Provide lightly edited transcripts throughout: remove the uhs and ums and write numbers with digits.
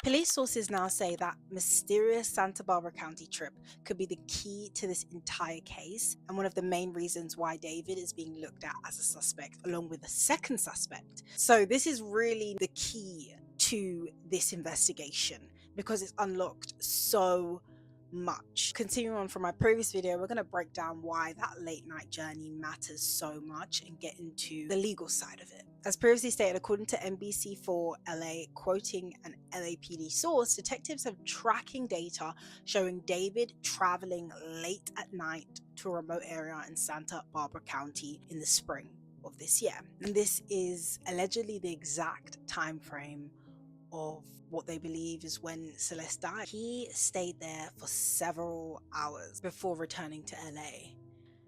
Police sources now say that mysterious Santa Barbara County trip could be the key to this entire case and one of the main reasons why David is being looked at as a suspect along with a second suspect. So this is really the key to this investigation because it's unlocked so much. Continuing on from my previous video, we're going to break down why that late night journey matters so much and get into the legal side of it. As previously stated, according to NBC4 LA, quoting an LAPD source, detectives have tracking data showing David traveling late at night to a remote area in Santa Barbara County in the spring of this year. And this is allegedly the exact time frame of what they believe is when Celeste died. He stayed there for several hours before returning to LA.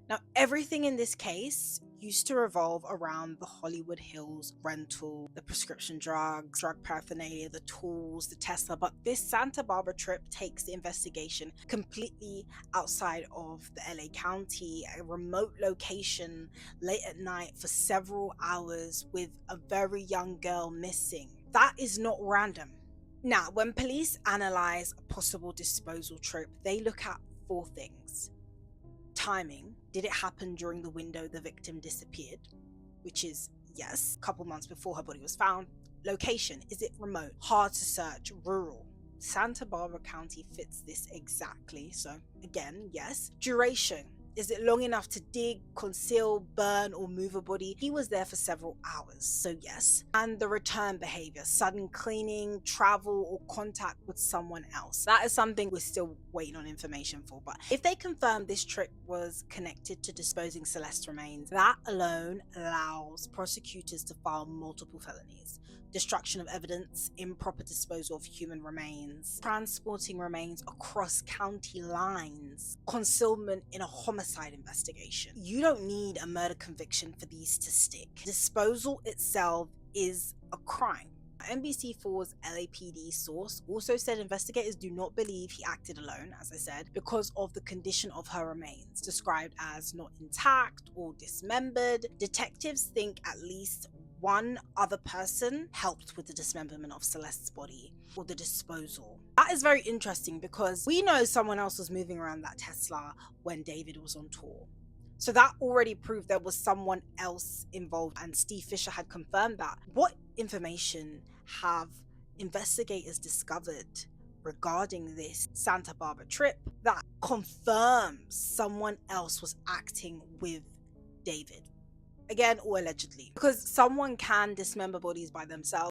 Now, everything in this case used to revolve around the Hollywood Hills rental, the prescription drugs, drug paraphernalia, the tools, the Tesla, but this Santa Barbara trip takes the investigation completely outside of the LA County, a remote location late at night for several hours with a very young girl missing. That is not random. Now, when police analyze a possible disposal trip, they look at four things. Timing. Did it happen during the window the victim disappeared? Which is yes, a couple months before her body was found. Location. Is it remote, hard to search, rural? Santa Barbara County fits this exactly. So again, yes. Duration. Is it long enough to dig, conceal, burn, or move a body? He was there for several hours, so yes. And the return behavior, sudden cleaning, travel, or contact with someone else. That is something we're still waiting on information for. But if they confirm this trip was connected to disposing Celeste's remains, that alone allows prosecutors to file multiple felonies. Destruction of evidence, improper disposal of human remains, transporting remains across county lines, concealment in a homicide investigation. You don't need a murder conviction for these to stick. Disposal itself is a crime. NBC4's LAPD source also said investigators do not believe he acted alone, as I said, because of the condition of her remains, described as not intact or dismembered. Detectives think at least one other person helped with the dismemberment of Celeste's body or the disposal. That is very interesting because we know someone else was moving around that Tesla when David was on tour. So that already proved there was someone else involved, and Steve Fisher had confirmed that. What information have investigators discovered regarding this Santa Barbara trip that confirms someone else was acting with David? Again, or allegedly, because someone can dismember bodies by themselves.